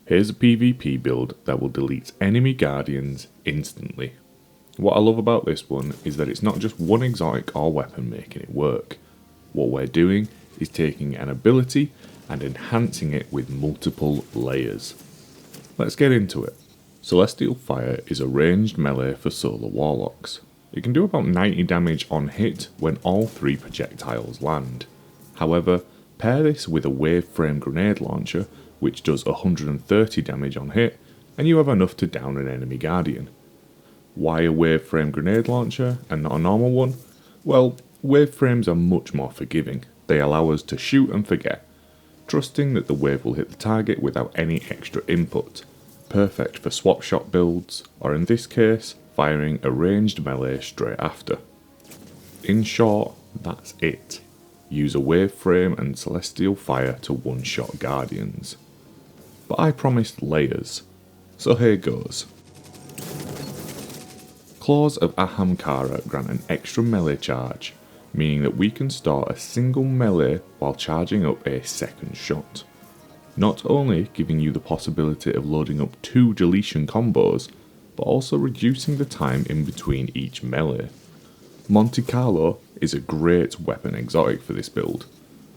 Here's a PvP build that will delete enemy guardians instantly. What I love about this one is that it's not just one exotic or weapon making it work. What we're doing is taking an ability and enhancing it with multiple layers. Let's get into it. Celestial Fire is a ranged melee for Solar Warlocks. It can do about 90 damage on hit when all 3 projectiles land. However, pair this with a wave frame grenade launcher which does 130 damage on hit, and you have enough to down an enemy guardian. Why a wave frame grenade launcher and not a normal one? Well, wave frames are much more forgiving. They allow us to shoot and forget, trusting that the wave will hit the target without any extra input. Perfect for swap shot builds, or in this case, firing a ranged melee straight after. In short, that's it. Use a wave frame and Celestial Fire to one-shot guardians. But I promised layers, so here goes. Claws of Ahamkara grant an extra melee charge, meaning that we can start a single melee while charging up a second shot. Not only giving you the possibility of loading up 2 deletion combos, but also reducing the time in between each melee. Monte Carlo is a great weapon exotic for this build.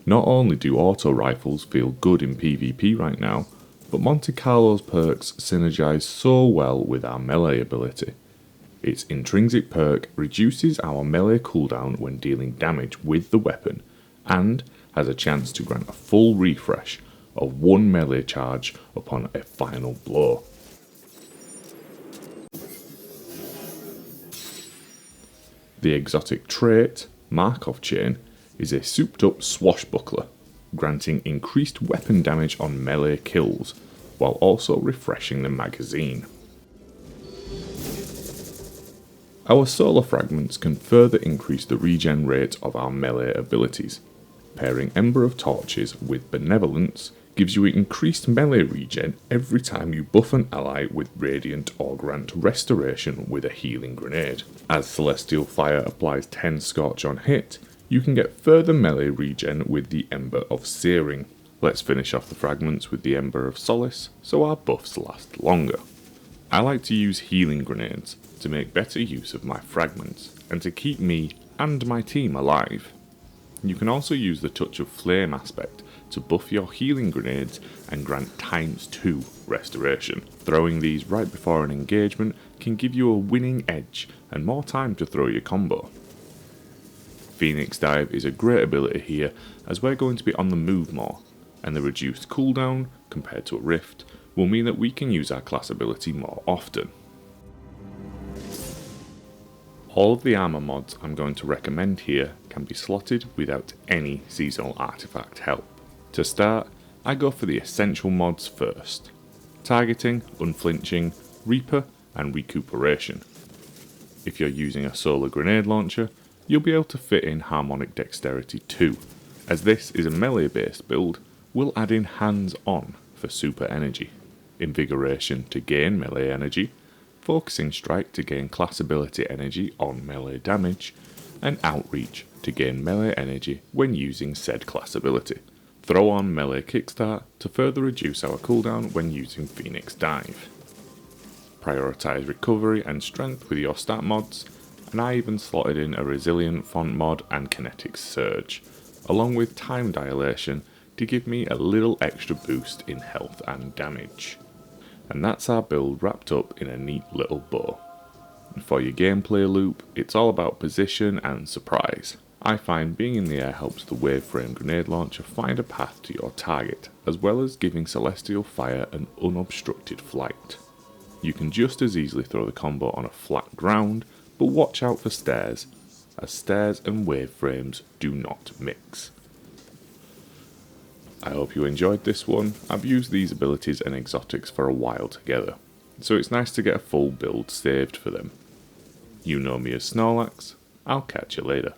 Not only do auto rifles feel good in PvP right now, but Monte Carlo's perks synergize so well with our melee ability. Its intrinsic perk reduces our melee cooldown when dealing damage with the weapon, and has a chance to grant a full refresh of 1 melee charge upon a final blow. The exotic trait, Markov Chain, is a souped up swashbuckler, granting increased weapon damage on melee kills, while also refreshing the magazine. Our solar fragments can further increase the regen rate of our melee abilities. Pairing Ember of Torches with Benevolence gives you increased melee regen every time you buff an ally with Radiant or grant Restoration with a healing grenade. As Celestial Fire applies 10 Scorch on hit, you can get further melee regen with the Ember of Searing. Let's finish off the fragments with the Ember of Solace so our buffs last longer. I like to use healing grenades to make better use of my fragments and to keep me and my team alive. You can also use the Touch of Flame aspect to buff your healing grenades and grant ×2 restoration. Throwing these right before an engagement can give you a winning edge and more time to throw your combo. Phoenix Dive is a great ability here as we're going to be on the move more, and the reduced cooldown compared to a Rift will mean that we can use our class ability more often. All of the armor mods I'm going to recommend here can be slotted without any seasonal artifact help. To start, I go for the essential mods first: Targeting, Unflinching, Reaper and Recuperation. If you're using a solar grenade launcher, you'll be able to fit in Harmonic Dexterity too. As this is a melee based build, we'll add in Hands On for super energy, Invigoration to gain melee energy, Focusing Strike to gain class ability energy on melee damage, and Outreach to gain melee energy when using said class ability. Throw on Melee Kickstart to further reduce our cooldown when using Phoenix Dive. Prioritise Recovery and Strength with your stat mods, and I even slotted in a Resilient Font mod and Kinetic Surge, along with Time Dilation to give me a little extra boost in health and damage. And that's our build wrapped up in a neat little bow. And for your gameplay loop, it's all about position and surprise. I find being in the air helps the wave frame grenade launcher find a path to your target, as well as giving Celestial Fire an unobstructed flight. You can just as easily throw the combo on a flat ground, but watch out for stairs, as stairs and wave frames do not mix. I hope you enjoyed this one. I've used these abilities and exotics for a while together, so it's nice to get a full build saved for them. You know me as Snorlax, I'll catch you later.